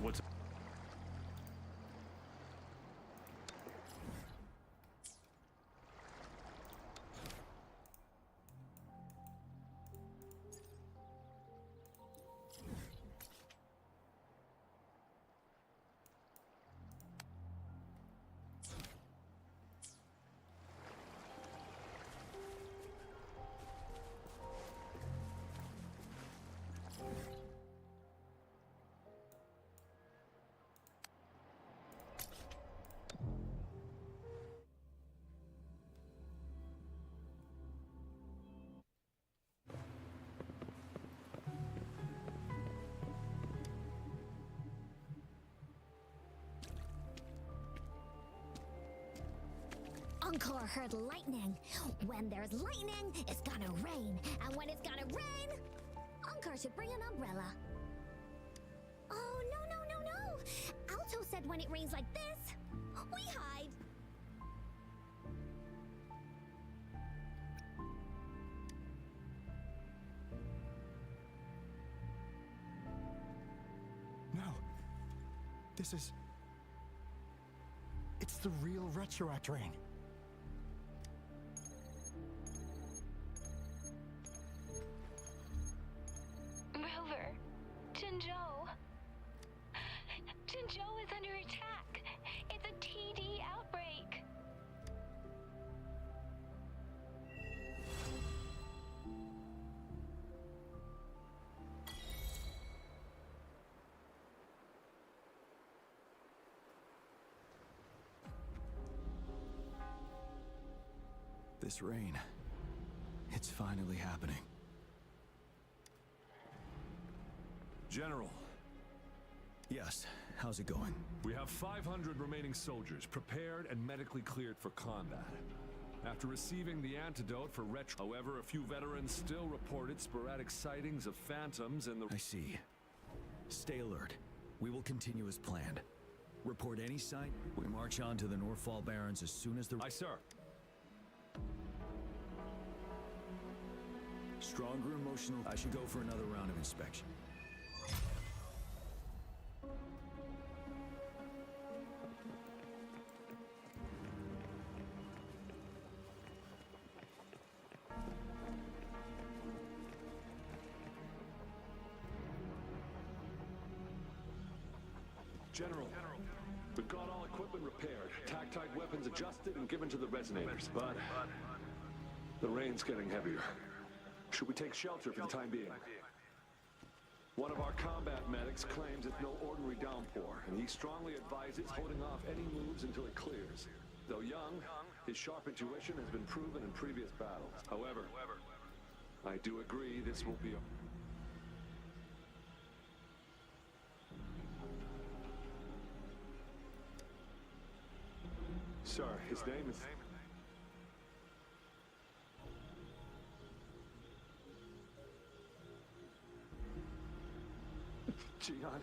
What's... Encore heard lightning. When there's lightning, it's gonna rain. And when it's gonna rain, Encore should bring an umbrella. Oh, no. Alto said when it rains like this, we hide. No. This is... It's the real retroact rain. Rover, Jinzhou. Jinzhou is under attack. It's a TD outbreak. This rain, it's finally happening. General, Yes, how's it going? we have 500 remaining soldiers prepared and medically cleared for combat. After receiving the antidote for retro... However, a few veterans still reported sporadic sightings of phantoms in the... I see. Stay alert. We will continue as planned. Report any sign. We march on to the Northfall Barrens as soon as the... Aye, sir. Stronger emotional... I should go for another round of inspection. General, we've got all equipment repaired, tactite weapons adjusted and given to the resonators, but the rain's getting heavier. Should we take shelter for the time being? One of our combat medics claims it's no ordinary downpour, and he strongly advises holding off any moves until it clears. Though young, his sharp intuition has been proven in previous battles. However, I do agree this will be a... Sir, his name is... Jian.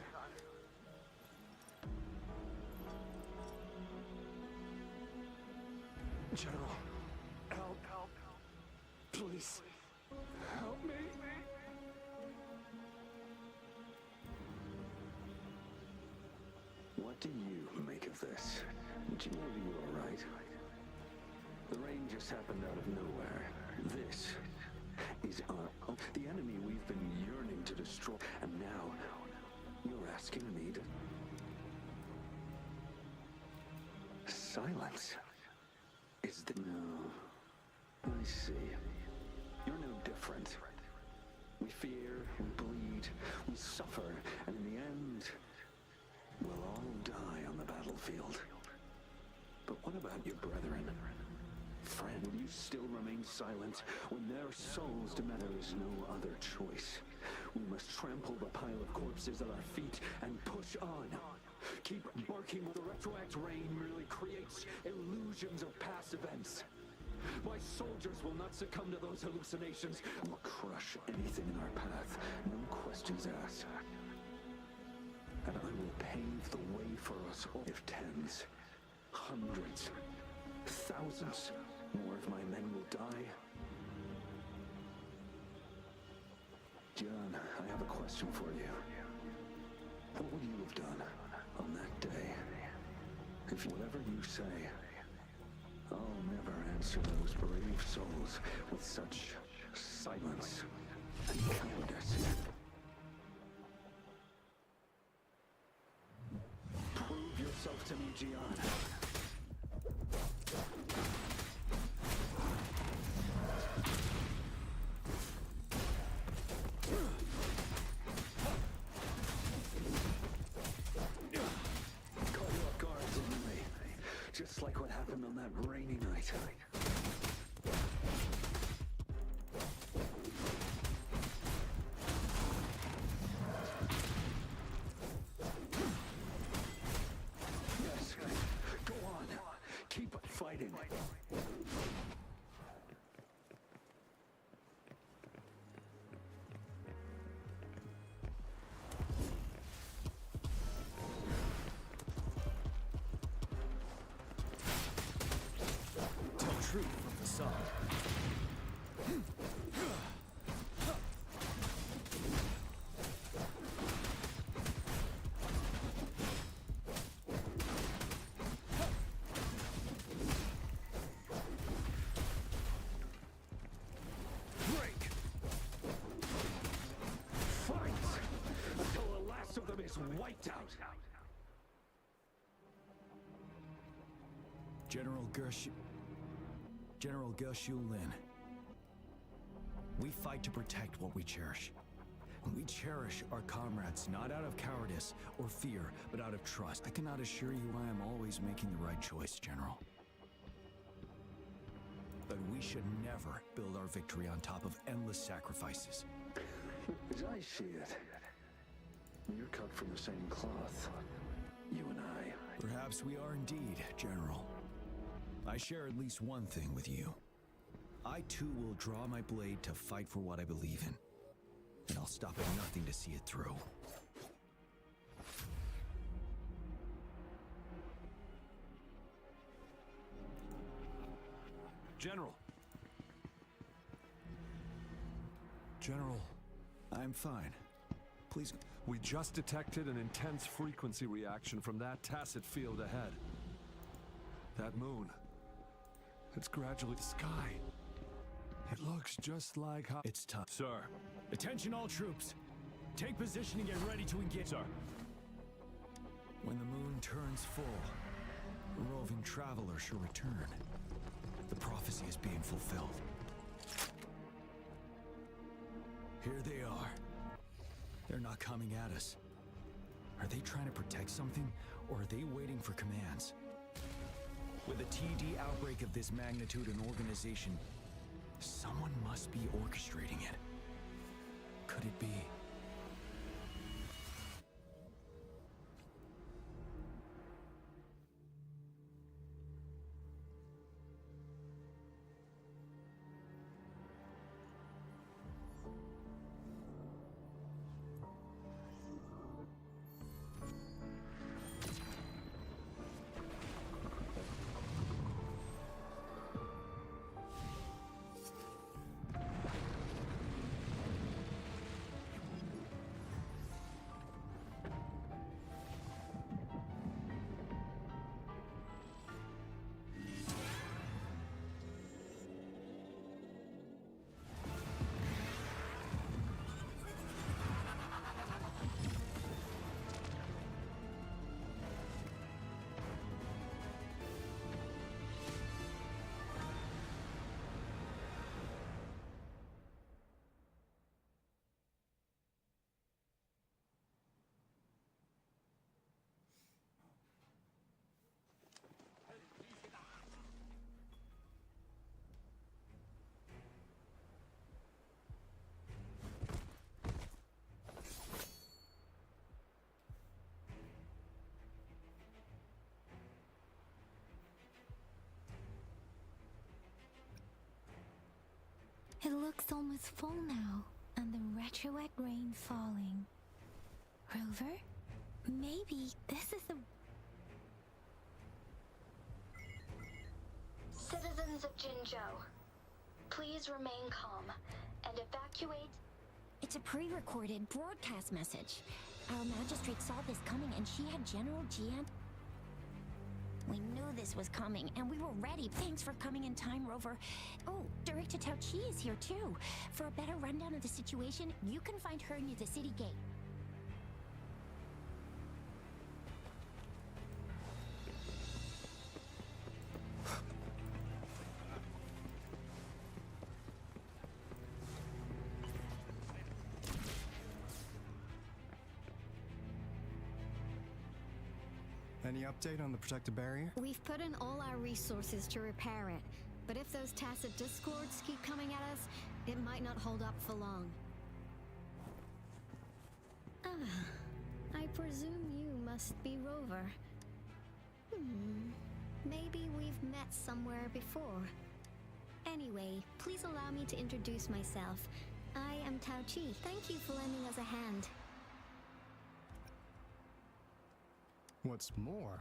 General, help. Please, help me. What do you make of this? Do you know you were right? The rain just happened out of nowhere. This is the enemy we've been yearning to destroy. And now, you're asking me to... Silence? Is the... No. I see. You're no different. We fear, we bleed, we suffer, and in the end... we'll all die on the battlefield. But what about your brethren? Friend, will you still remain silent when their souls demand there is no other choice? We must trample the pile of corpses at our feet and push on. Keep barking. The retroact rain merely creates illusions of past events. My soldiers will not succumb to those hallucinations. We'll crush anything in our path, no questions asked. And I will pave the way for us all. If tens, hundreds, thousands more of my men will die. John, I have a question for you. What would you have done? If whatever you say, I'll never answer those brave souls with such silence and cowardice. Prove yourself to me, Gian. Just like what happened on that rainy night. Yes, go on. Keep fighting. Truth from the sun. Break! Fight! Until the last of them is wiped out! General Gershu Lin. We fight to protect what we cherish. We cherish our comrades not out of cowardice or fear, but out of trust. I cannot assure you I am always making the right choice, General. But we should never build our victory on top of endless sacrifices. As I see it, you're cut from the same cloth, you and I. Perhaps we are indeed, General. I share at least one thing with you. I too will draw my blade to fight for what I believe in. And I'll stop at nothing to see it through. General. General. I'm fine. Please. We just detected an intense frequency reaction from that tacit field ahead. That moon. It's gradually sky. It looks just like how... It's time. Sir. Attention all troops. Take position and get ready to engage. Sir. When the moon turns full, a roving traveler shall return. The prophecy is being fulfilled. Here they are. They're not coming at us. Are they trying to protect something, or are they waiting for commands? With a TD outbreak of this magnitude and organization, someone must be orchestrating it. Could it be? It looks almost full now, and the retrowet rain falling. Rover, maybe this is the... Citizens of Jinzhou, please remain calm and evacuate. It's a pre-recorded broadcast message. Our magistrate saw this coming and she had General Jian... We knew this was coming, and we were ready. Thanks for coming in time, Rover. Oh, Director Tao Chi is here too. For a better rundown of the situation, you can find her near the city gate. Any update on the protective barrier? We've put in all our resources to repair it, but if those tacit discords keep coming at us, it might not hold up for long. I presume you must be Rover. Maybe we've met somewhere before. Anyway, please allow me to introduce myself. I am Tao Chi. Thank you for lending us a hand. What's more,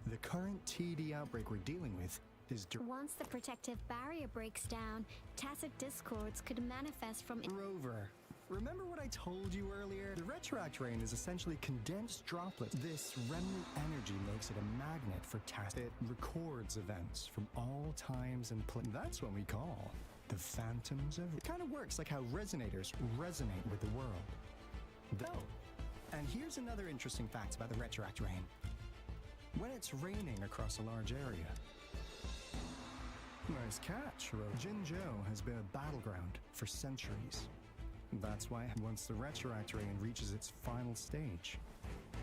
the current TD outbreak we're dealing with is Once the protective barrier breaks down, tacit discords could manifest from Rover. Remember what I told you earlier? The retroact rain is essentially condensed droplets. This remnant energy makes it a magnet for tacit. It records events from all times and places. That's what we call the phantoms of... It kind of works like how resonators resonate with the world. And here's another interesting fact about the retroact rain. When it's raining across a large area... Nice catch, Ro. Jinzhou has been a battleground for centuries. That's why once the retroact rain reaches its final stage,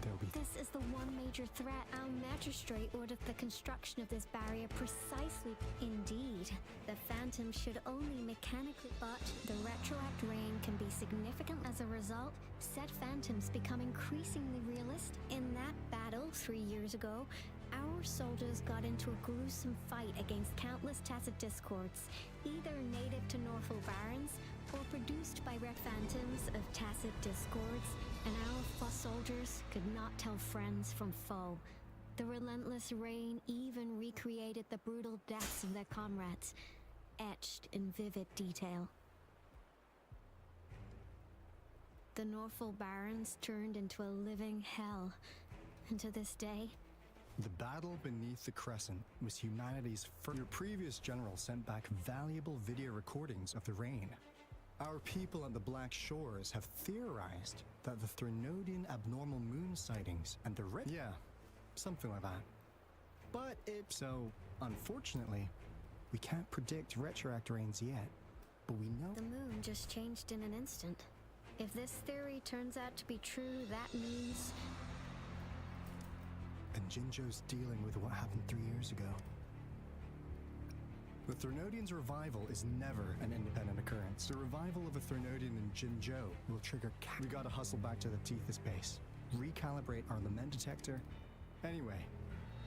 there'll be... This is the one major threat. Our magistrate ordered the construction of this barrier precisely. Indeed, the phantom should only mechanically... But the retroact rain can be significant as a result. Said phantoms become increasingly realistic. In that battle 3 years ago, our soldiers got into a gruesome fight against countless tacit discords, either native to Northall Barrens or produced by red phantoms of tacit discords, and our soldiers could not tell friends from foe. The relentless rain even recreated the brutal deaths of their comrades, etched in vivid detail. The Northall Barrens turned into a living hell, and to this day... The battle beneath the Crescent was humanity's first... Your previous general sent back valuable video recordings of the rain. Our people at the Black Shores have theorized that the Threnodian abnormal moon sightings and the red... Yeah, something like that. But so, unfortunately, we can't predict retroact rains yet. But we know... The moon just changed in an instant. If this theory turns out to be true, that means... And Jinzhou's dealing with what happened 3 years ago. The Threnodian's revival is never an independent occurrence. The revival of a Threnodian in Jinzhou will trigger... We gotta hustle back to the Tethys base, recalibrate our lament detector. Anyway.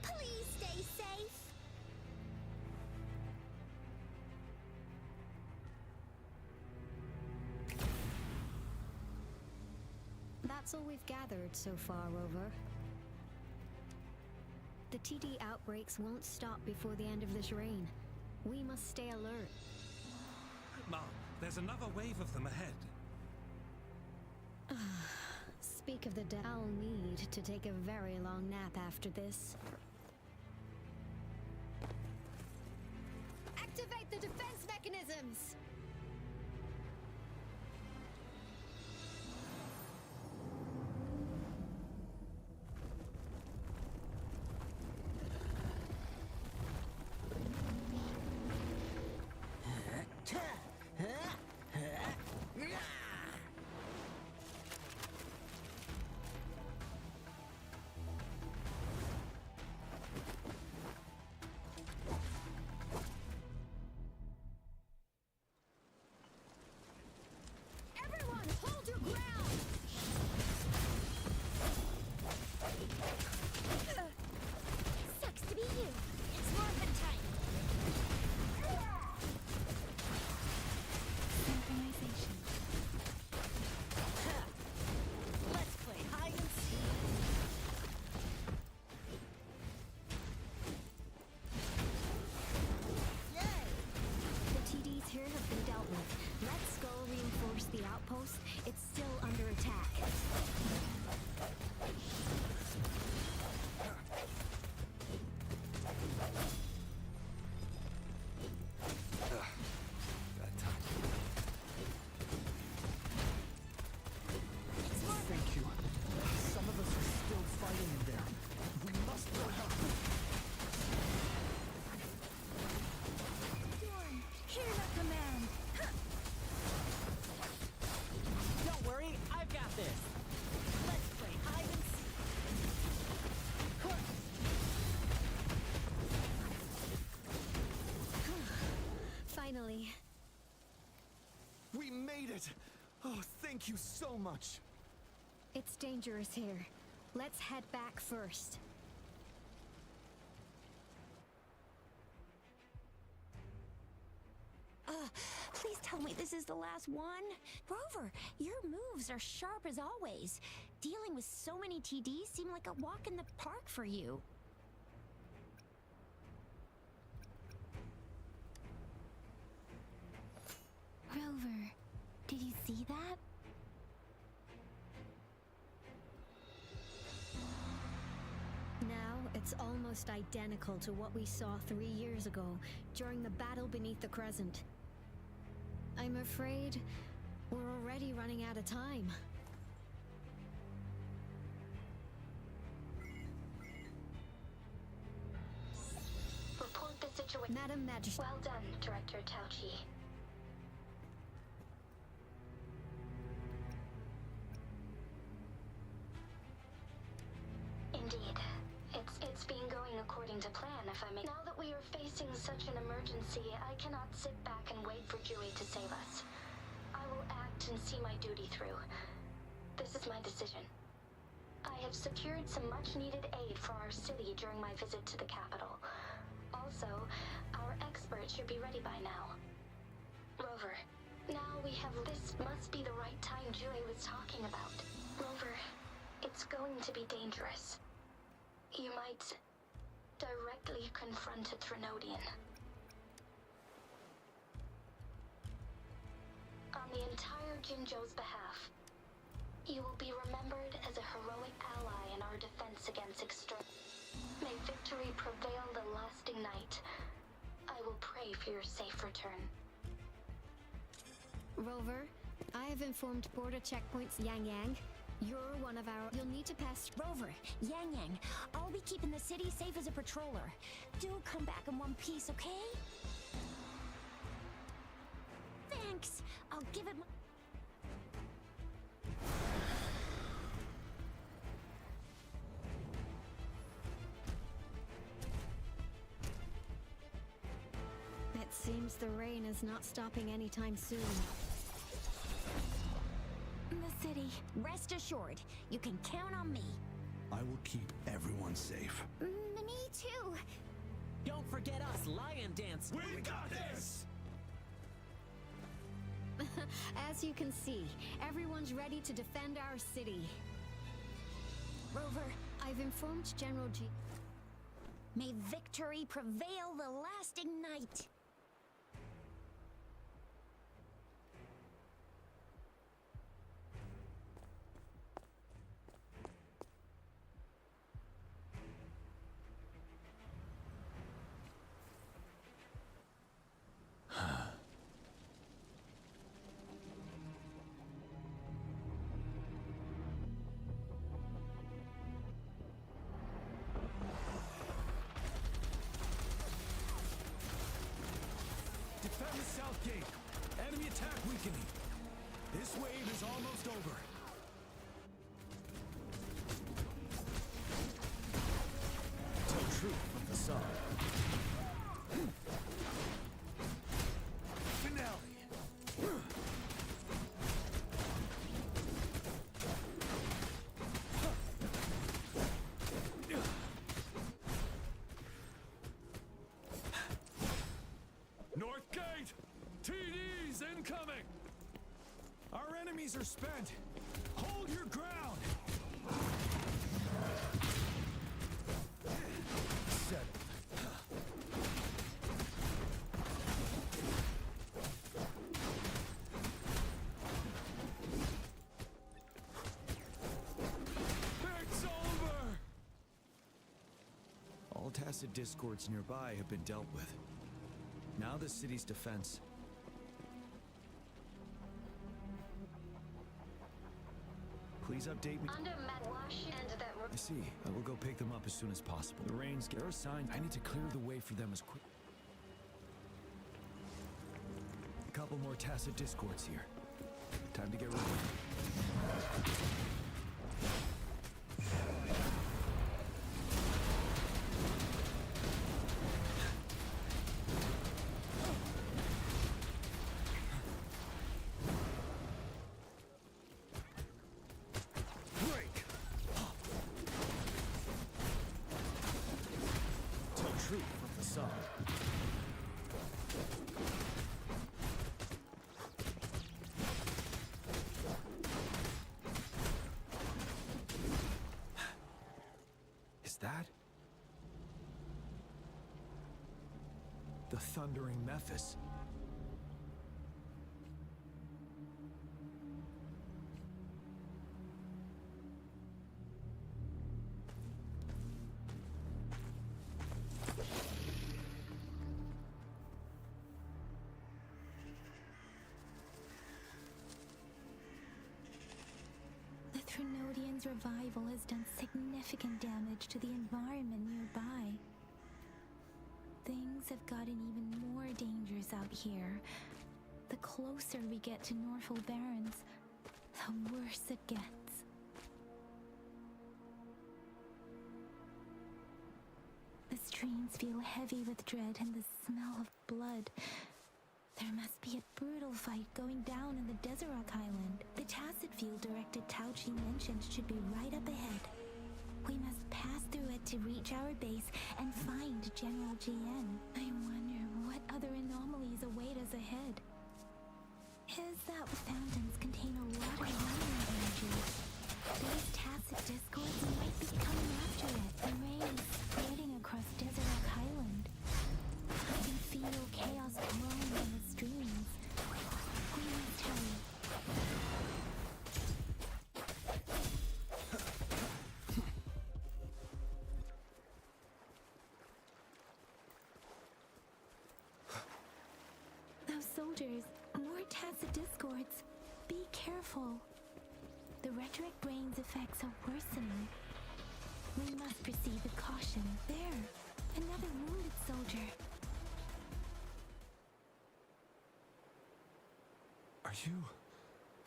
Please stay safe. That's all we've gathered so far, Rover. The TD outbreaks won't stop before the end of this reign. We must stay alert. Ma, there's another wave of them ahead. Speak of the dead, I'll need to take a very long nap after this. Activate the defense mechanisms! it! Oh, thank you so much! It's dangerous here. Let's head back first. Please tell me this is the last one? Rover, your moves are sharp as always. Dealing with so many TDs seem like a walk in the park for you. Rover, did you see that? Now, it's almost identical to what we saw 3 years ago, during the battle beneath the Crescent. I'm afraid we're already running out of time. Report the situation. Madam Magistrate. Well done, Director Tauchi. Indeed. It's been going according to plan, if I may. Now that we are facing such an emergency, I cannot sit back and wait for Dewey to save us. I will act and see my duty through. This is my decision. I have secured some much-needed aid for our city during my visit to the capital. Also, our experts should be ready by now. Rover, now we have this must be the right time Dewey was talking about. Rover, it's going to be dangerous. You might directly confront a Trinodian. On the entire Jinzhou's behalf, you will be remembered as a heroic ally in our defense against extreme. May victory prevail the lasting night. I will pray for your safe return. Rover, I have informed border checkpoints Yang Yang. You're one of our... You'll need to pass... Rover, Yang Yang, I'll be keeping the city safe as a patroller. Do come back in one piece, okay? Thanks. I'll give it my... It seems the rain is not stopping anytime soon. The city. Rest assured, you can count on me. I will keep everyone safe. Me too. Don't forget us, lion dance. We got this! As you can see, everyone's ready to defend our city. Rover, I've informed General G. may victory prevail the lasting night. Defend the south gate. Enemy attack weakening. This wave is almost over. Tell truth from the sun. Finale. North Gate! TDs incoming! Our enemies are spent! Hold your ground! Settled. It's over! All tacit discords nearby have been dealt with. Now the city's defense. Please update me. Under Madwash and that I see. I will go pick them up as soon as possible. The rains get our signs. I need to clear the way for them as quick. A couple more tacit discords here. Time to get rid of them. sub. Is that the thundering Mephis? The Trinodian's revival has done significant damage to the environment nearby. Things have gotten even more dangerous out here. The closer we get to Norfolk Barrens, the worse it gets. The streams feel heavy with dread and the smell of blood. There must be a brutal fight going down in the Desert Rock Island. The Tacit field Director Tauchi mentioned should be right up ahead. We must pass through it to reach our base and find General GN. I wonder what other anomalies await us ahead. Is that phantoms contain a lot of running energy? These Tacit discords might be coming after it. The rain is spreading across Desert Rock Island. I can feel chaos growing in the streams. We must hurry. Those soldiers, more Tacit discords. Be careful. The rhetoric brain's effects are worsening. We must proceed with caution. There, another wounded soldier. Are you?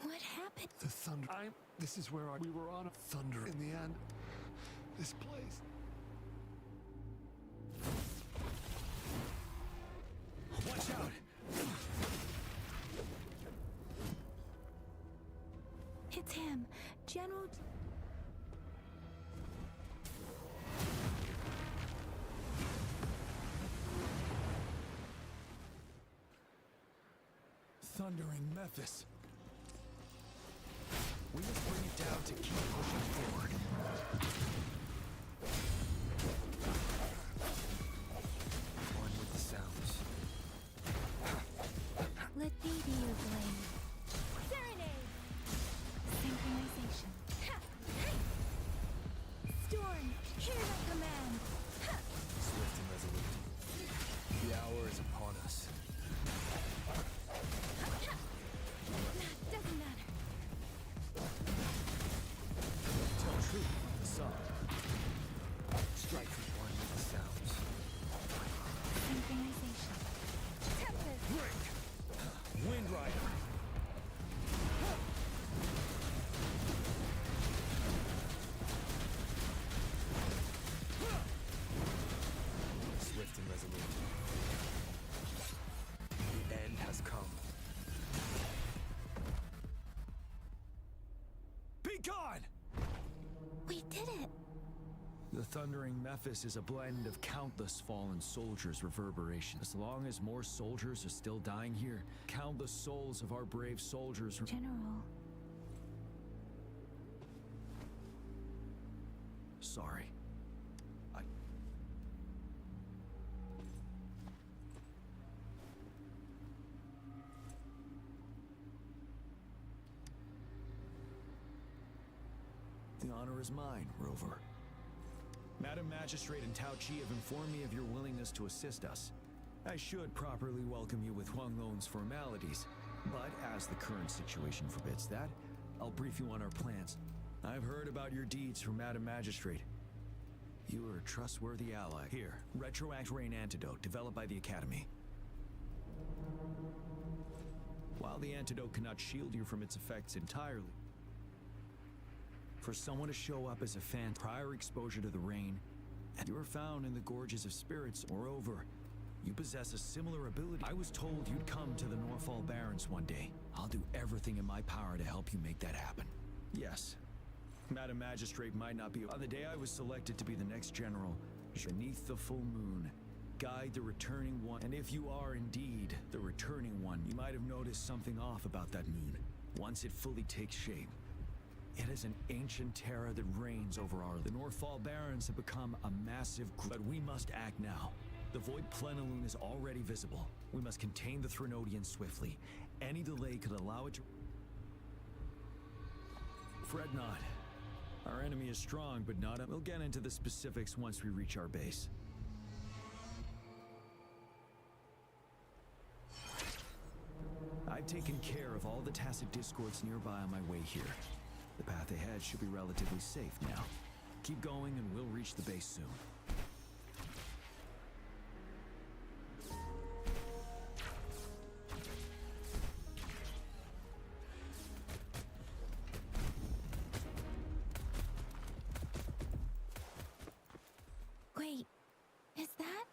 What happened? The thunder. This is where we were on a thunder in the end. This place. Watch out! It's him, General. Thundering Mephis. We must bring it down to keep pushing forward. One with the sounds. Let me be your blade. Serenade! Synchronization. Storm, hear my command! Swift and resolute. The hour is upon us. Doesn't matter. Tell truth from the sub. Strike with one with the sounds. Synchronization. Tempest! Break! Wind Rider! Swift and resolute. The end has come. Be gone! We did it! The Thundering Mephis is a blend of countless fallen soldiers' reverberation. As long as more soldiers are still dying here, countless souls of our brave soldiers. General. Sorry. The honor is mine, Rover. Madam Magistrate and Tao Chi have informed me of your willingness to assist us. I should properly welcome you with Huang Lon's formalities, but as the current situation forbids that, I'll brief you on our plans. I've heard about your deeds from Madam Magistrate. You are a trustworthy ally. Here, Retroact Rain Antidote, developed by the Academy. While the antidote cannot shield you from its effects entirely, for someone to show up as a fan prior exposure to the rain, and you are found in the Gorges of Spirits, moreover, you possess a similar ability. I was told you'd come to the Norfolk Barrens one day. I'll do everything in my power to help you make that happen. Yes, Madam Magistrate might not be. On the day I was selected to be the next general, beneath the full moon, guide the returning one. And if you are indeed the returning one, you might have noticed something off about that moon. Once it fully takes shape, it is an ancient terror that reigns over our... The Northfall Barrens have become a massive group, but we must act now. The Void Plenilune is already visible. We must contain the Threnodians swiftly. Any delay could allow it to... Fret not. Our enemy is strong, but not... We'll get into the specifics once we reach our base. I've taken care of all the tacit discords nearby on my way here. The path ahead should be relatively safe now. Keep going and we'll reach the base soon. Wait, is that?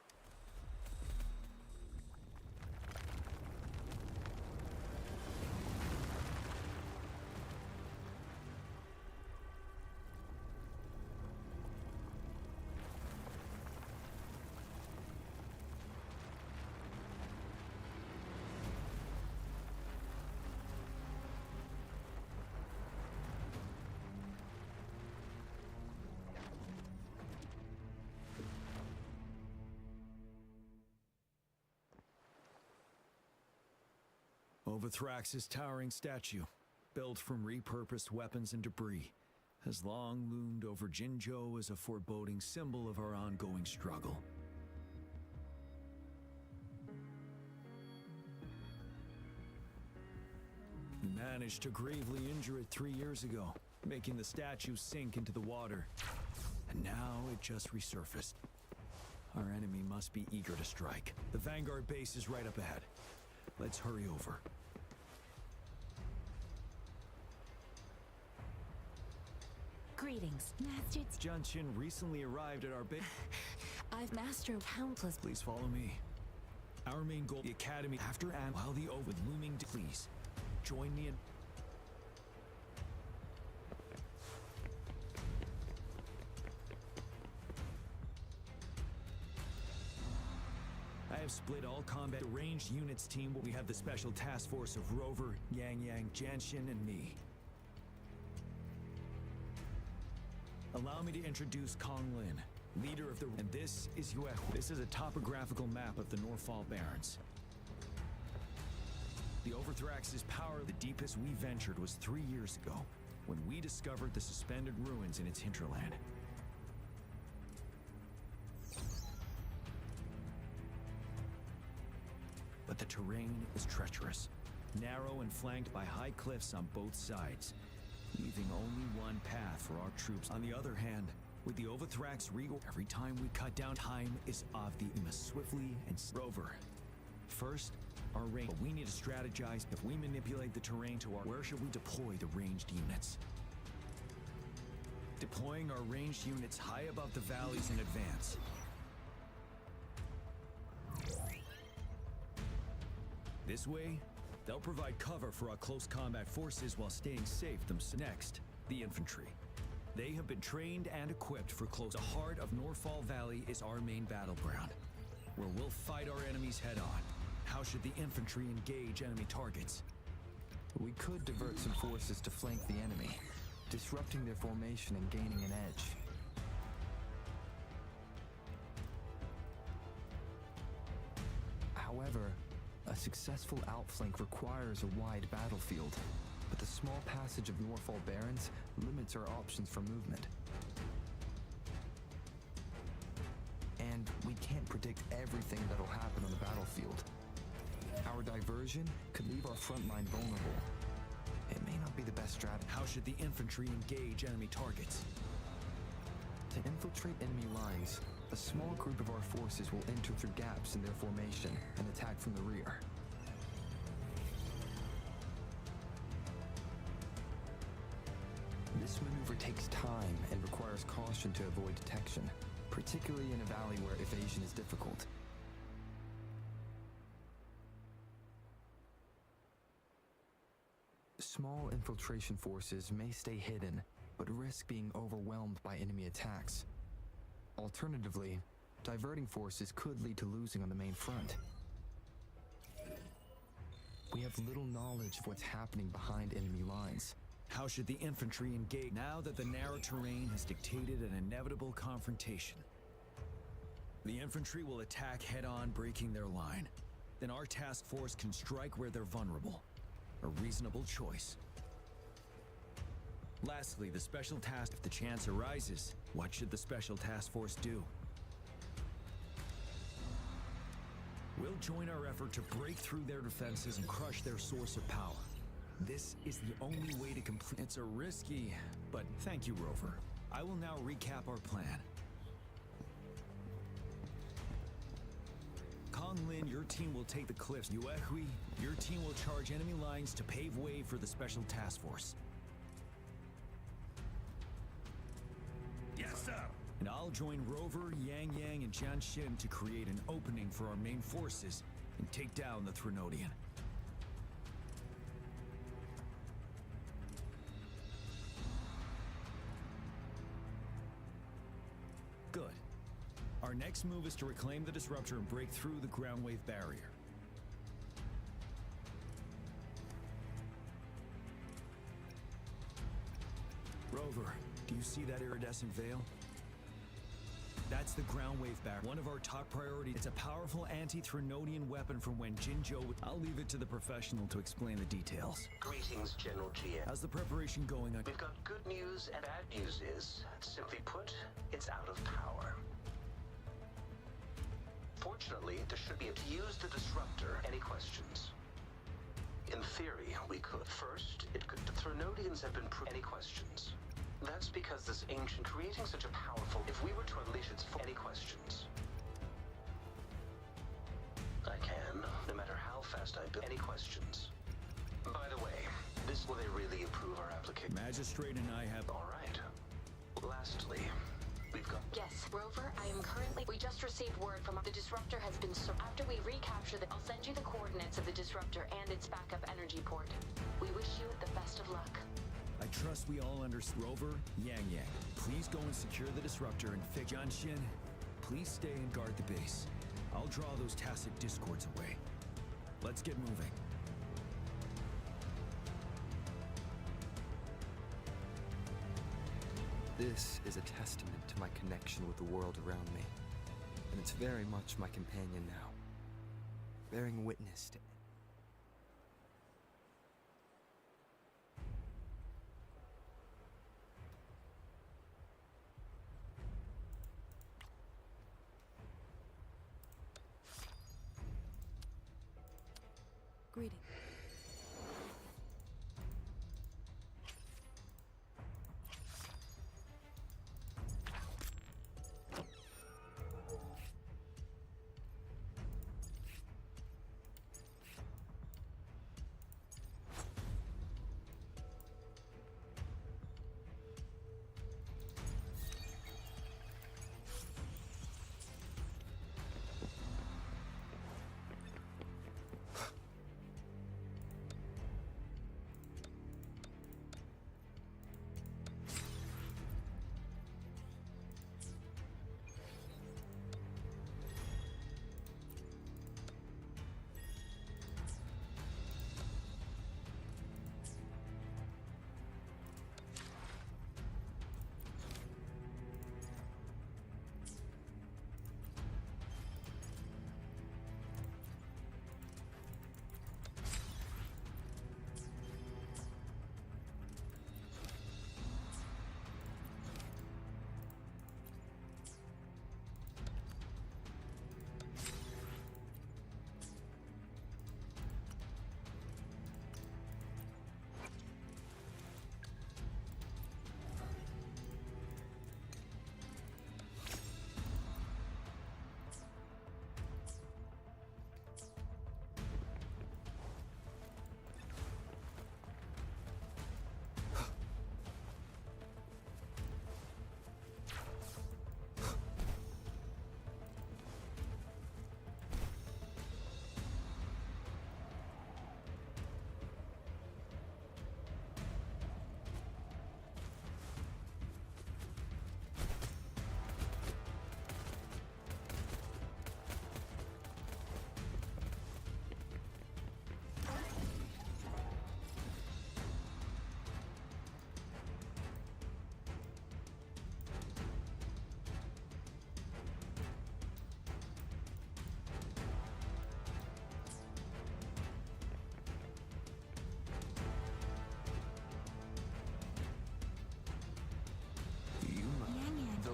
Overthrax's towering statue, built from repurposed weapons and debris, has long loomed over Jinzhou as a foreboding symbol of our ongoing struggle. We managed to gravely injure it 3 years ago, making the statue sink into the water. And now it just resurfaced. Our enemy must be eager to strike. The Vanguard base is right up ahead. Let's hurry over. Greetings, Master. Junshin recently arrived at our base. I've mastered countless. Please follow me. Our main goal, the Academy, after and while the with looming. Please, join me in... I have split all combat. The ranged units team. We have the special task force of Rover, Yang Yang, Janshin, and me. Allow me to introduce Kong Lin, leader of the... And this is Yue. This is a topographical map of the Northfall Barrens. The Overthrax's power, the deepest we ventured was 3 years ago, when we discovered the suspended ruins in its hinterland. But the terrain is treacherous, narrow and flanked by high cliffs on both sides, leaving only one path for our troops. On the other hand, with the Overthrax regal, every time we cut down, time is of the... We must swiftly and... Rover. First, our range. But we need to strategize. If we manipulate the terrain to our... Where should we deploy the ranged units? Deploying our ranged units high above the valleys in advance. This way, they'll provide cover for our close combat forces while staying safe themselves. Next, the infantry. They have been trained and equipped for close. The heart of Northfall Valley is our main battleground, where we'll fight our enemies head-on. How should the infantry engage enemy targets? We could divert some forces to flank the enemy, disrupting their formation and gaining an edge. However, a successful outflank requires a wide battlefield, but the small passage of Northfall Barrens limits our options for movement. And we can't predict everything that'll happen on the battlefield. Our diversion could leave our front line vulnerable. It may not be the best strategy. How should the infantry engage enemy targets? To infiltrate enemy lines, a small group of our forces will enter through gaps in their formation and attack from the rear. This maneuver takes time and requires caution to avoid detection, particularly in a valley where evasion is difficult. Small infiltration forces may stay hidden, but risk being overwhelmed by enemy attacks. Alternatively, Diverting forces could lead to losing on the main front. We have little knowledge of what's happening behind enemy lines. How should the infantry engage now that the narrow terrain has dictated an inevitable confrontation? The infantry will attack head-on, breaking their line. Then our task force can strike where they're vulnerable. A reasonable choice. Lastly, the special task. If the chance arises, what should the special task force do? We'll join our effort to break through their defenses and crush their source of power. This is the only way to complete. It's a risky, but thank you, Rover. I will now recap our plan. Kong Lin, your team will take the cliffs. Yuehui, your team will charge enemy lines to pave way for the special task force. Yes, sir. And I'll join Rover, Yang Yang, and Jian Xin to create an opening for our main forces and take down the Threnodian. Good. Our next move is to reclaim the disruptor and break through the ground wave barrier. Rover, do you see that iridescent veil? That's the ground wave barrier. One of our top priorities. It's a powerful anti-Threnodian weapon from when Jinzhou. I'll leave it to the professional to explain the details. Greetings, General GM. How's the preparation going? We've got good news and bad news is, simply put, it's out of power. Fortunately, there should be to use the disruptor. Any questions? In theory, we could. First, it could. The Threnodians have been any questions? That's because this ancient creating such a powerful. If we were to unleash its any questions? I can, no matter how fast I build. Any questions? By the way, this will they really improve our application? Magistrate and I have. All right. Lastly, we've got. Yes, Rover, I am currently. We just received word from the disruptor has been. After we recapture the. I'll send you the coordinates of the disruptor and its backup energy port. We wish you the best of luck. I trust we all understand. Rover, Yang Yang, please go and secure the disruptor and fix. Jian Xin, please stay and guard the base. I'll draw those tacit discords away. Let's get moving. This is a testament to my connection with the world around me, and it's very much my companion now, bearing witness to. Greeting.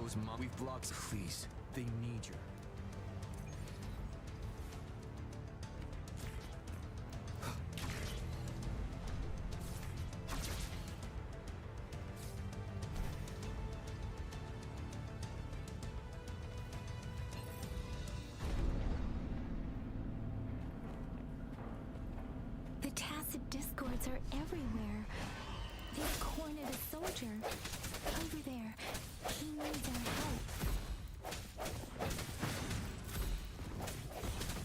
Those we've blocked. Please, they need you. The tacit discords are everywhere. They've cornered a soldier. Over there. He needs our help.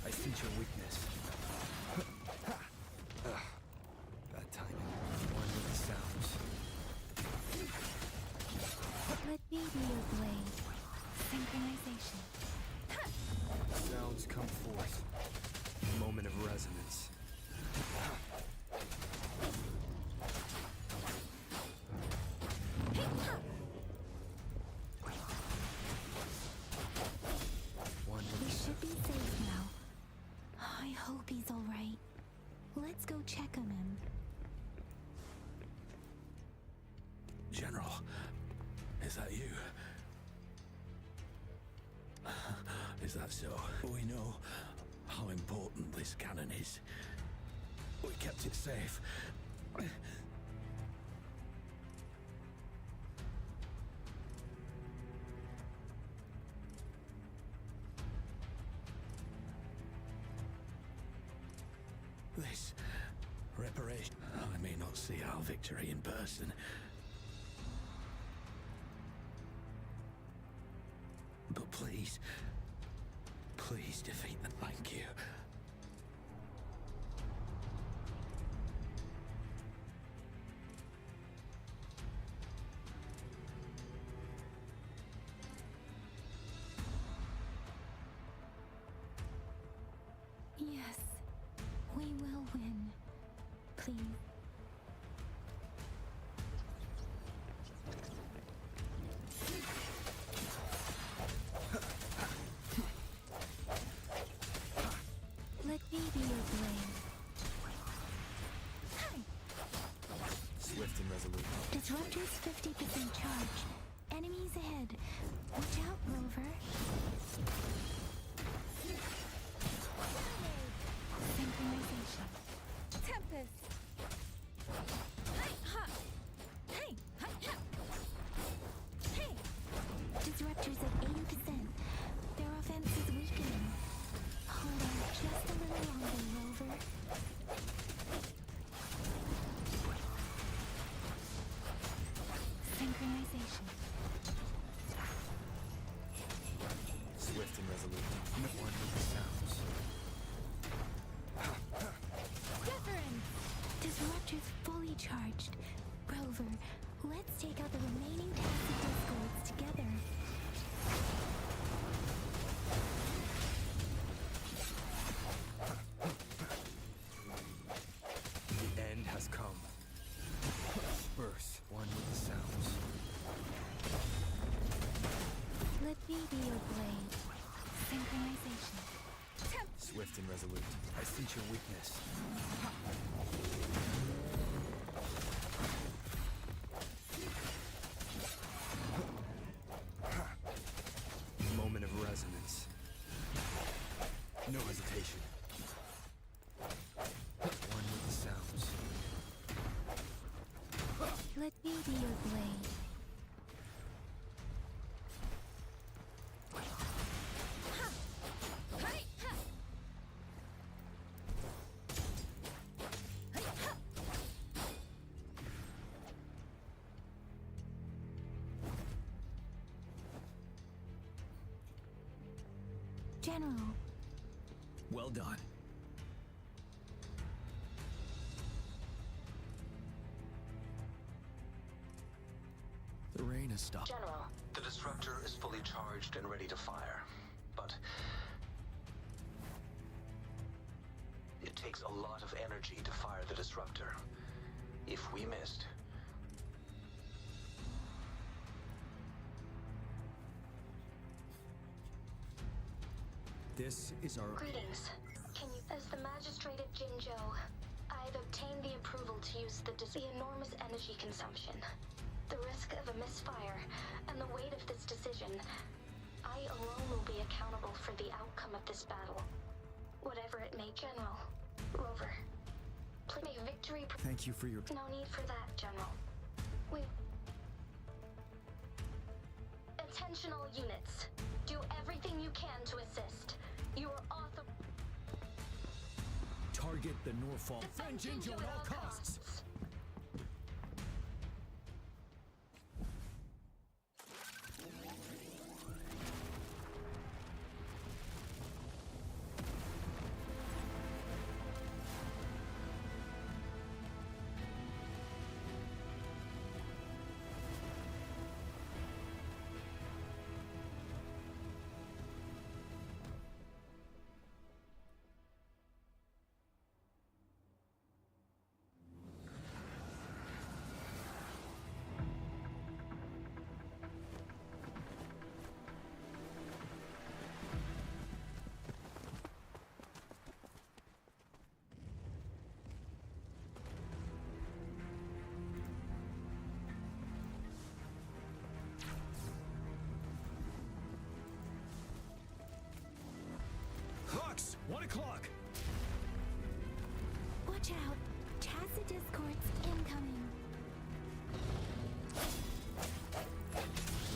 I sense your weakness. Bad timing. One with the sounds. Let me be your blade. Synchronization. Sounds come forth. Moment of resonance. We should be safe now. I hope he's alright. Let's go check on him. General, is that you? Is that so? We know how important this cannon is. We kept it safe. This reparation. I may not see our victory in person. But please, please defeat them. Thank you. Yes, we will win. Please. Let me be your blade. Swift and resolute. Disruptor's 50% charged. Enemies ahead. Watch out, Rover. Synchronization. Tempest! Hey, ha! Hey, ha, ha! Hey! Disruptor's at 80%. Their offense is weakening. Hold on just a little longer, Rover. Synchronization. Swift and resolute. One with the sounds. Difference! Disruptor's fully charged. Rover, let's take out the remaining tacit discords together. The end has come. Birth. One with the sounds. Let me be your blade. Synchronization. Swift and resolute. I sense your weakness. Moment of resonance. No hesitation. One with the sounds. Let me be your blade. Hey, ha! Hey, ha! General, Well done. The rain has stopped. General, the disruptor is fully charged and ready to fire. But it takes a lot of energy to fire the disruptor. If we missed, This is our... Greetings. Can you, as the magistrate of Jinzhou, I've obtained the approval to use the enormous energy consumption. The risk of a misfire and the weight of this decision, I alone will be accountable for the outcome of this battle. Whatever it may, General, Rover, please may victory. Thank you for your... No need for that, General. We... Attention all units. Do everything you can to assist. You are author... Target the Norfolk. Defend Jinjo at all costs! Hawks, 1 o'clock! Watch out! Tacit discords incoming.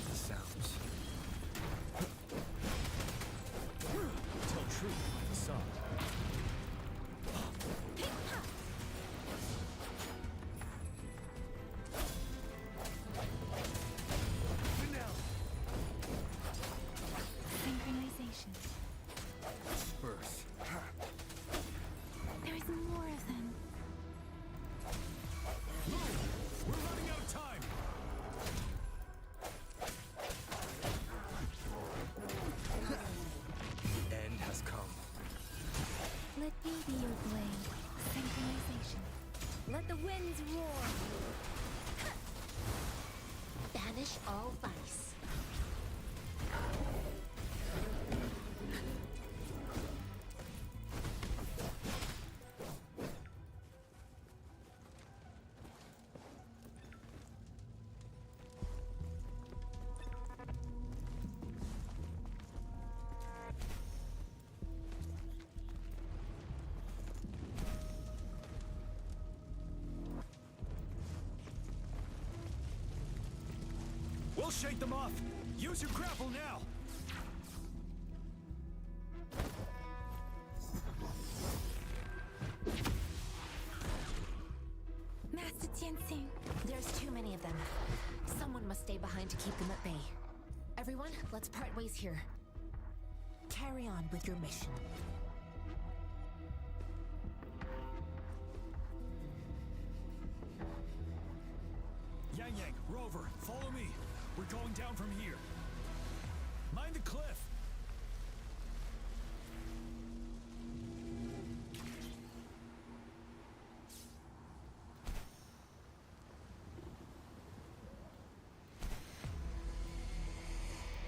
The sounds. Tell truth by the sun. Synchronization. Earth. There is more of them. Move! We're running out of time! The end has come. Let me be your blade. Synchronization. Let the winds roar. Banish all vice. We'll shake them off! Use your grapple now! Master Tianxing. There's too many of them. Someone must stay behind to keep them at bay. Everyone, let's part ways here. Carry on with your mission. Yang Yang, Rover, follow me. We're going down from here. Mind the cliff.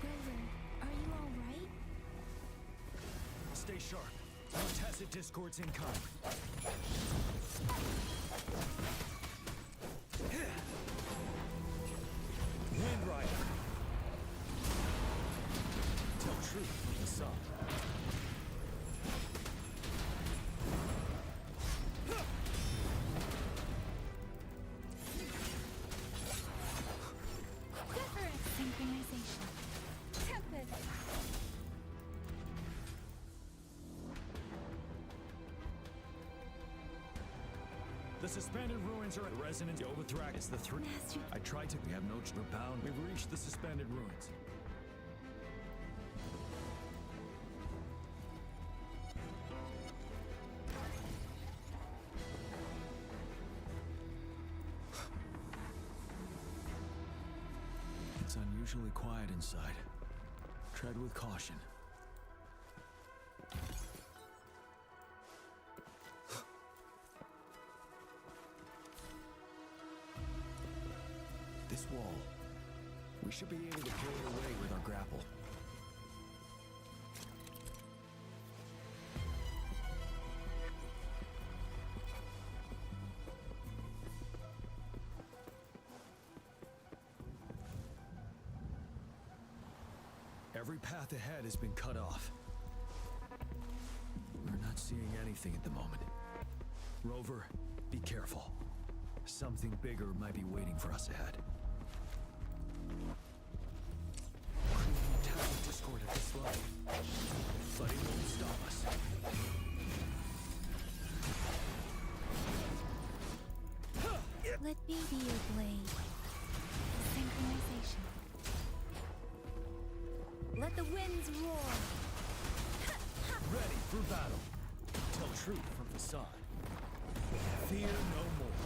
Rover, are you all right? Stay sharp. More tacit discords incoming. Wind Rider. Tell truth from the sun. Different synchronization. Tempest. The suspended ruins are at resonance. Overthrak is the three. Master. I tried to. We have no. We're bound. We've reached the suspended ruins. It's unusually quiet inside. Tread with caution. This wall. We should be able to pull it away with our grapple. Every path ahead has been cut off. We're not seeing anything at the moment. Rover, be careful. Something bigger might be waiting for us ahead. Creating a tacit discord at this level. But it won't stop us. Let me be your blade. Synchronization. Let the winds roar. Ready for battle. Tell truth from facade. Fear no more.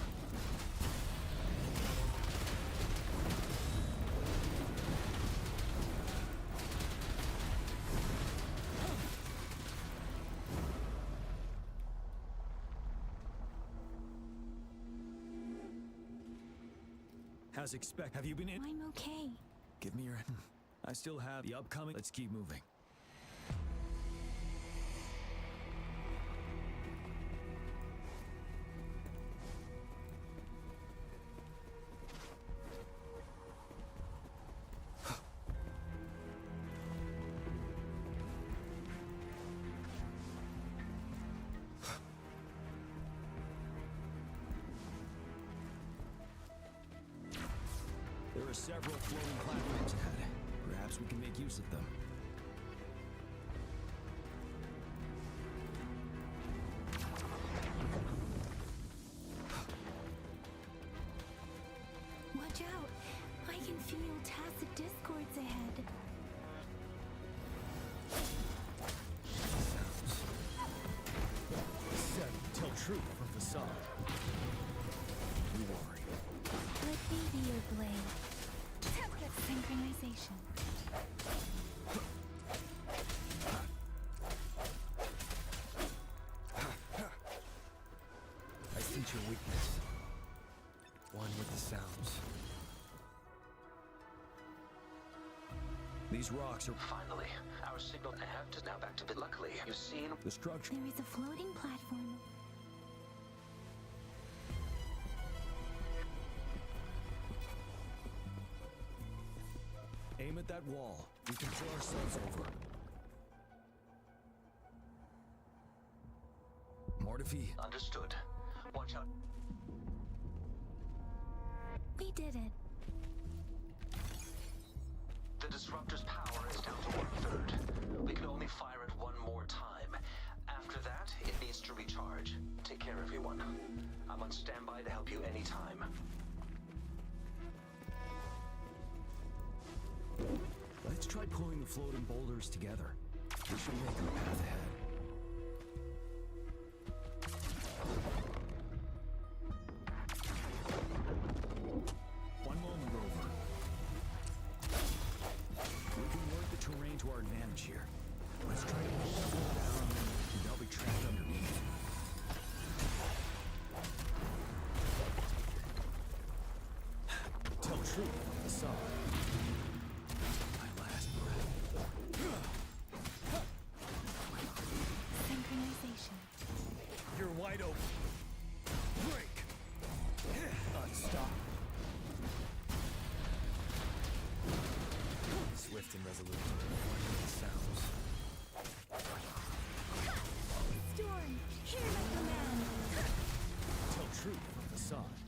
As expect, have you been in? I'm okay. Give me your... I still have the upcoming... Let's keep moving. There are several floating platforms ahead. Perhaps we can make use of them. Watch out! I can feel tacit discords ahead. Said, tell truth from facade. You worry. Let me be your blade. Template synchronization. I sense your weakness. One with the sounds. These rocks are... Finally, our signal apt is now back to bit. Luckily, you've seen The structure... There is a floating platform. Aim at that wall. We can pull ourselves over. Mortifi, understood. Watch out. We did it. The disruptor's power is down to 1/3. We can only fire it one more time. After that, it needs to recharge. Take care, everyone. I'm on standby to help you anytime. let's try pulling the floating boulders together. We should make our path ahead. One moment, Rover. We can work the terrain to our advantage here. Let's try to pull the floor down, and they'll be trapped underneath. Tell truth from the side. My last breath. Synchronization. You're wide open. Break. Stop. Swift and resolute. It sounds. Storm, hear my command. Tell truth from the side.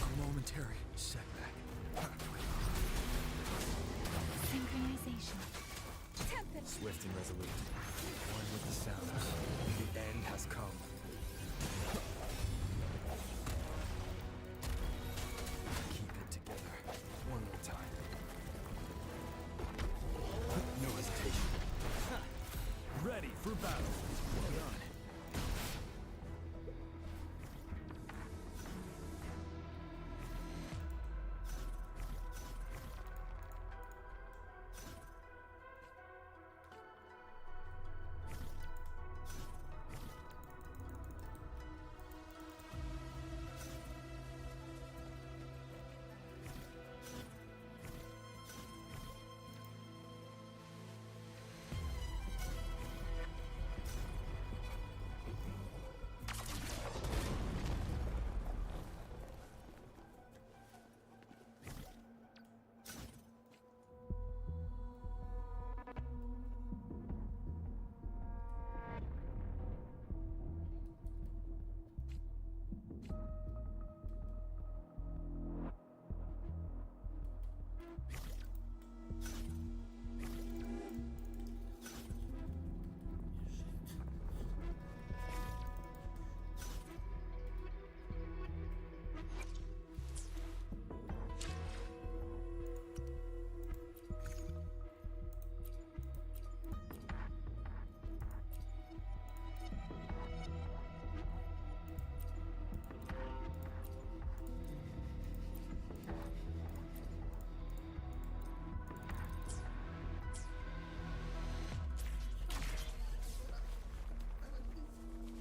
A momentary setback. Synchronization. Tempest. Swift and resolute. One with the sounds.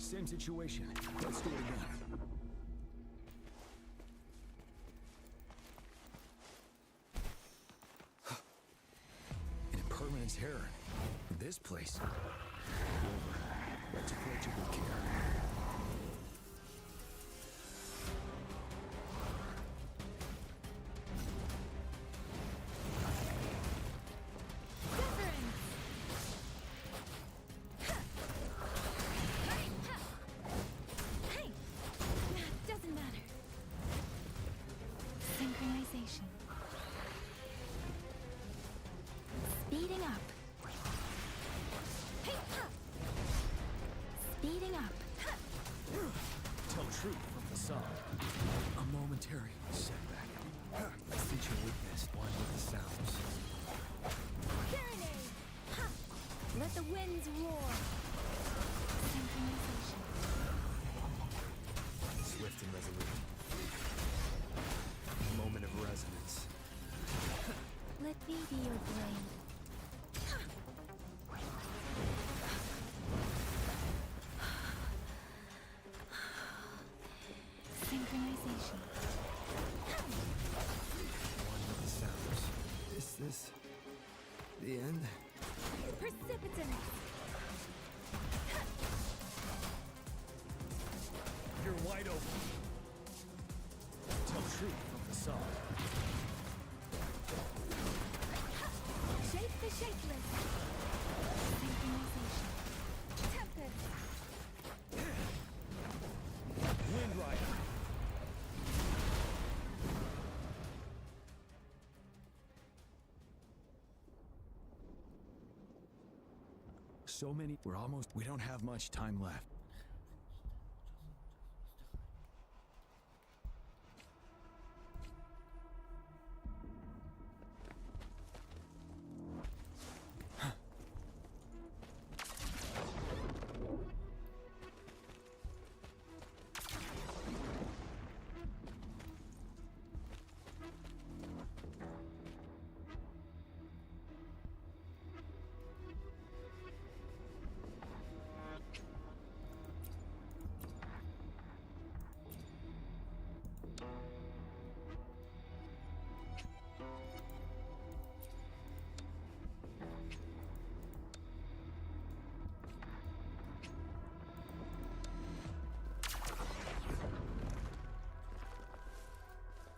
Same situation. Let's do it again. An impermanence heron. This place. Let's approach it with care. Speeding up. Speeding up. Tell truth from facade. A momentary setback. Since your weakness, one with the sounds. Serenade! Ha! Let the winds roar. Synchronization. Swift and resolute. Moment of resonance. Let me be your blade. Synchronization. One with the sounds. Is this the end? Precipitant! You're wide open. Tell truth from facade. Shake the shakeless! Synchronization. Tempest! Wind Rider. So many. We don't have much time left.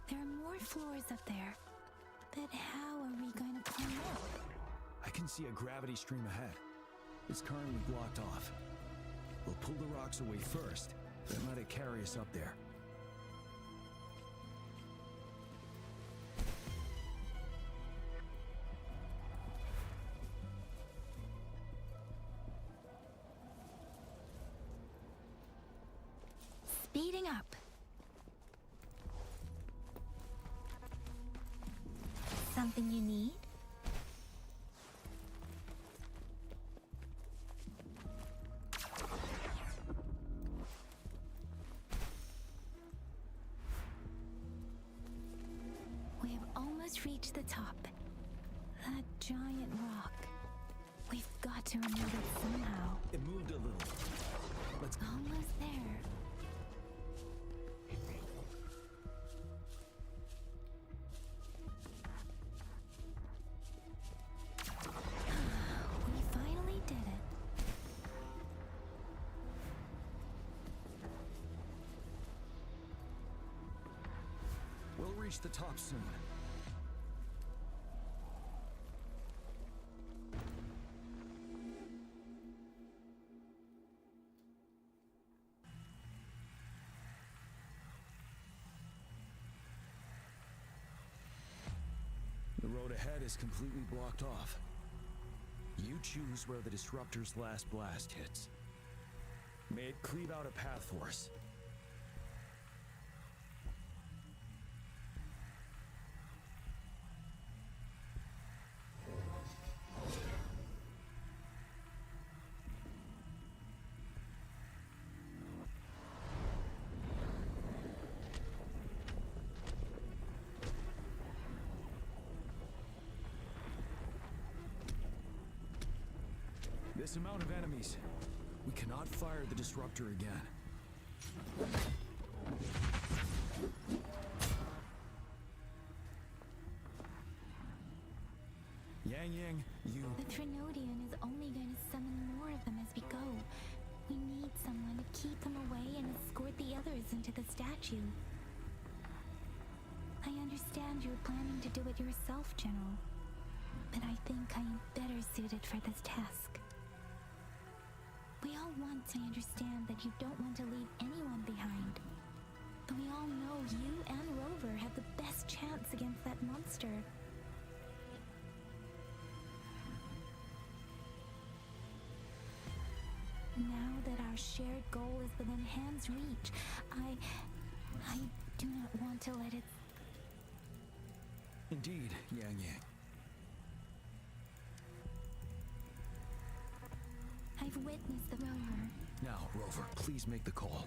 There are more floors up there. But how are we going to climb up? I can see a gravity stream ahead. It's currently blocked off. We'll pull the rocks away first, then let it carry us up there. Speeding up. Something you need? We have almost reached the top. That giant rock. We've got to remove it somehow. It moved a little. Let's go. Almost there. We finally did it. We'll reach the top soon. The road ahead is completely blocked off. You choose where the disruptor's last blast hits. May it cleave out a path for us. This amount of enemies. We cannot fire the disruptor again. Yang, you... The Trinodian is only going to summon more of them as we go. We need someone to keep them away and escort the others into the statue. I understand you're planning to do it yourself, General. But I think I am better suited for this task. We all want to understand that you don't want to leave anyone behind. But we all know you and Rover have the best chance against that monster. Now that our shared goal is within hand's reach, I do not want to let it... Indeed, Yang. I've witnessed the Rover. Now, Rover, please make the call.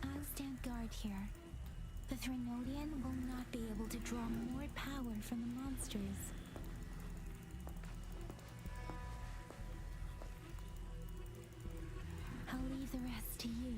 I'll stand guard here. The Trinodian will not be able to draw more power from the monsters. I'll leave the rest to you.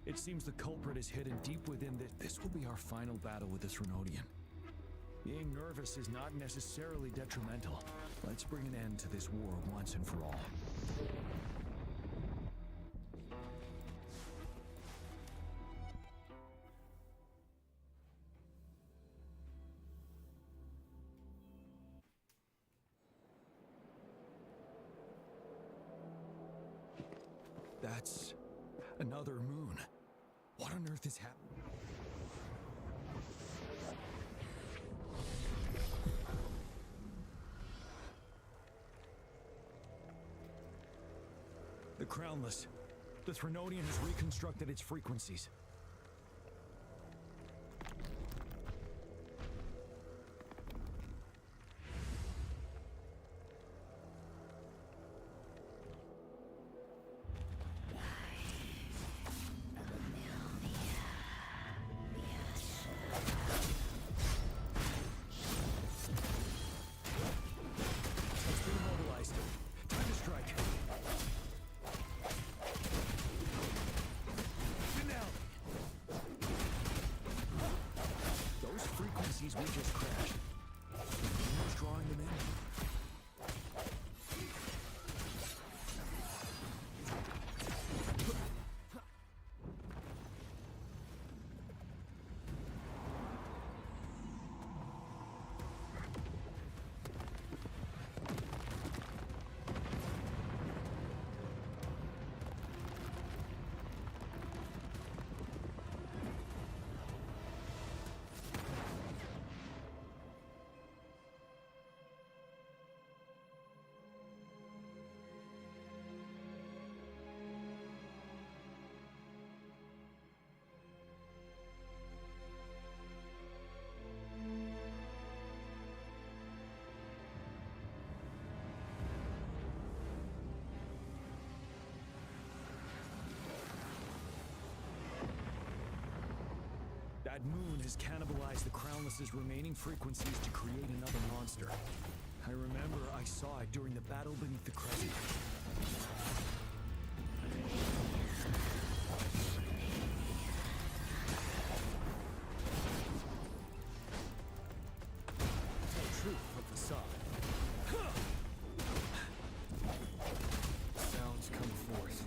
It seems the culprit is hidden deep within this. This will be our final battle with the Trinodian. Being nervous is not necessarily detrimental. Let's bring an end to this war once and for all. That's another moon. What on earth is happening? The Crownless. The Trinodian has reconstructed its frequencies. We just crashed. Who's drawing them in? That moon has cannibalized the Crownless's remaining frequencies to create another monster. I remember I saw it during the battle beneath the crescent. Truth of the sod. Sounds come forth.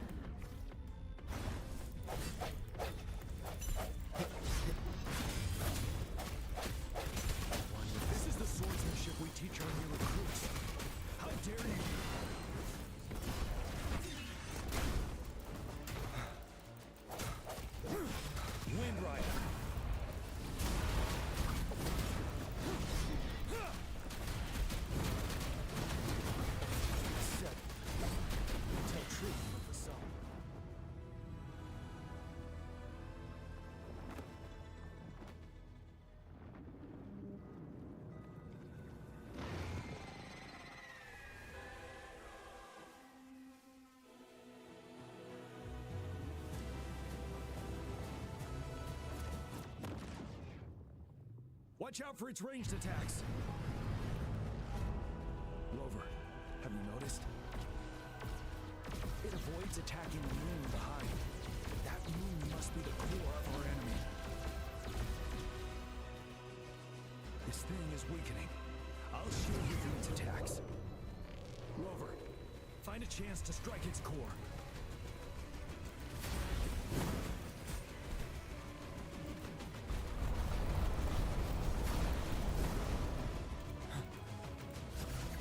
This is the swordsmanship we teach our new recruits. How dare you? Wind Rider. Watch out for its ranged attacks. Rover, have you noticed? It avoids attacking the moon behind. That moon must be the core of our enemy. This thing is weakening. I'll shield you from its attacks. Rover, find a chance to strike its core.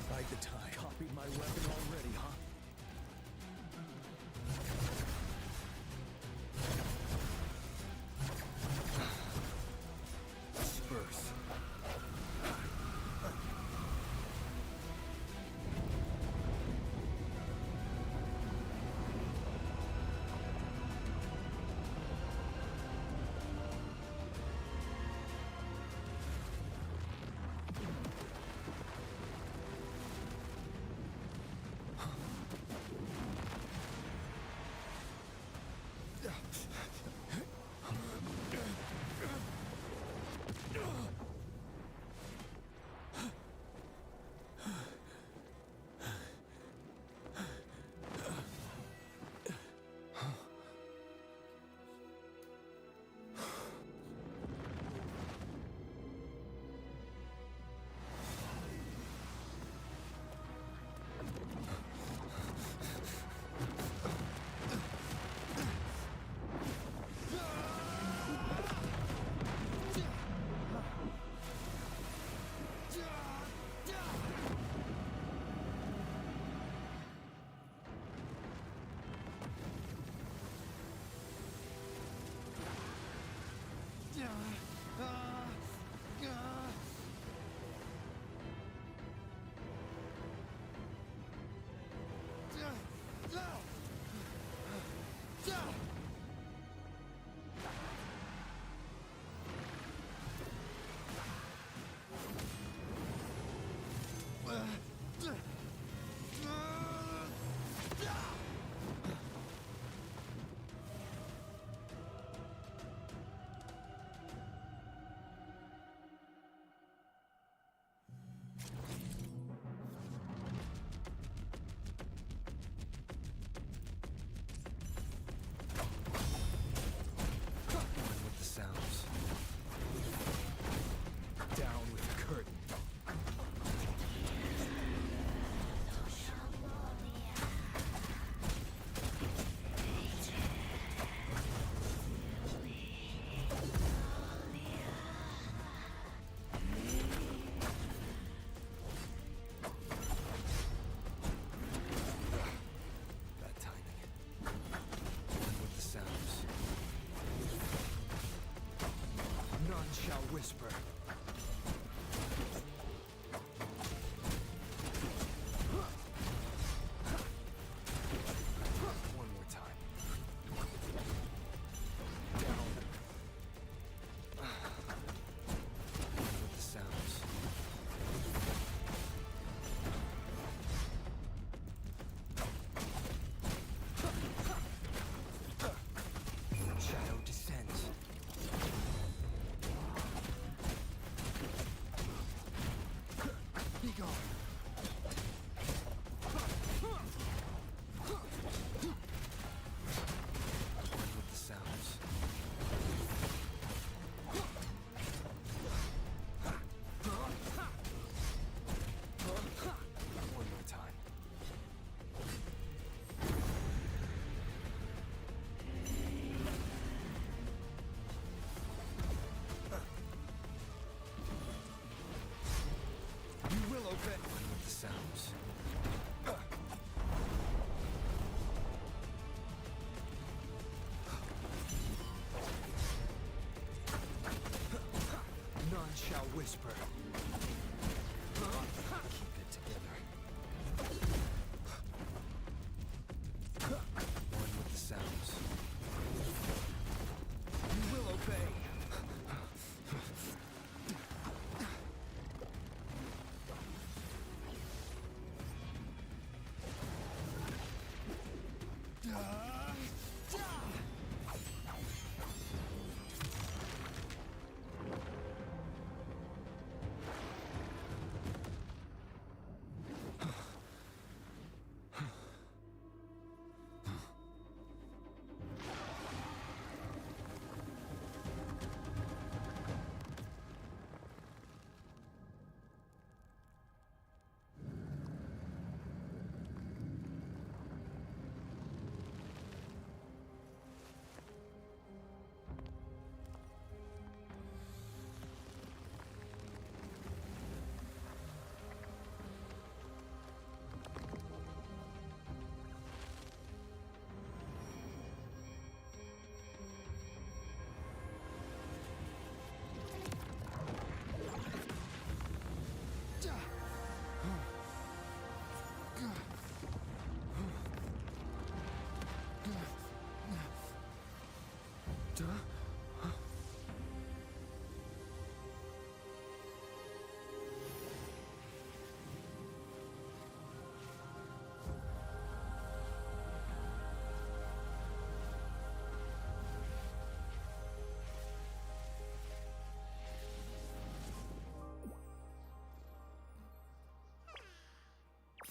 Bide the time. Copied my weapon already, huh? Spurs.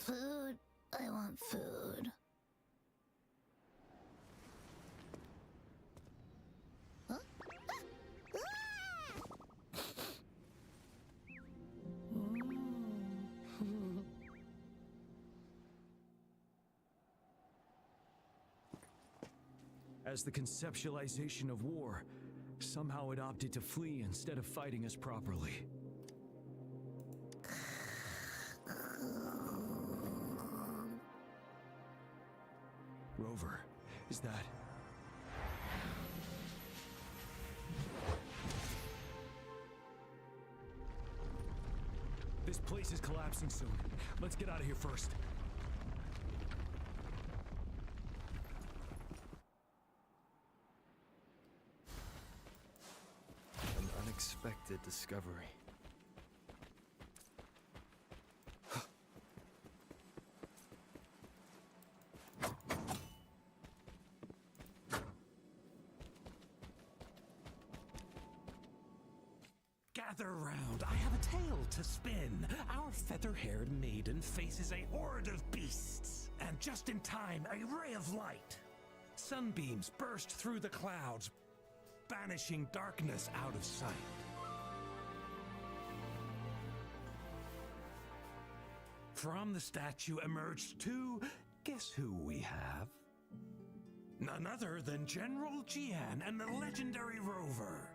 Food. I want food. Huh? As the conceptualization of war, somehow it opted to flee instead of fighting us properly. Rover, is that... This place is collapsing soon. Let's get out of here first. An unexpected discovery. Gather round, I have a tale to spin. Our feather-haired maiden faces a horde of beasts. And just in time, a ray of light. Sunbeams burst through the clouds, banishing darkness out of sight. From the statue emerged two... Guess who we have? None other than General Jian and the legendary Rover.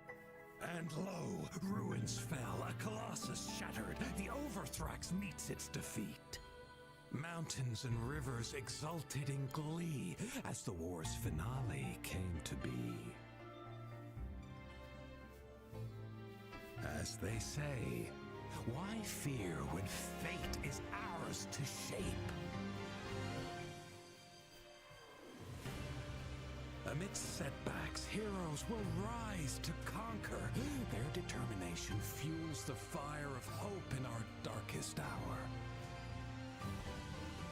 And lo, ruins fell, a colossus shattered, the Overthrax meets its defeat. Mountains and rivers exulted in glee as the war's finale came to be. As they say, why fear when fate is ours to shape? Amidst setbacks, heroes will rise to conquer. Their determination fuels the fire of hope in our darkest hour.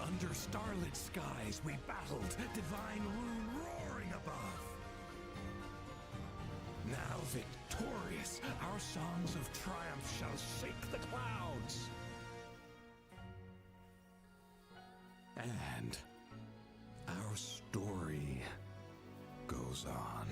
Under starlit skies we battled, divine rune roaring above. Now victorious, our songs of triumph shall shake the clouds. And our story goes on.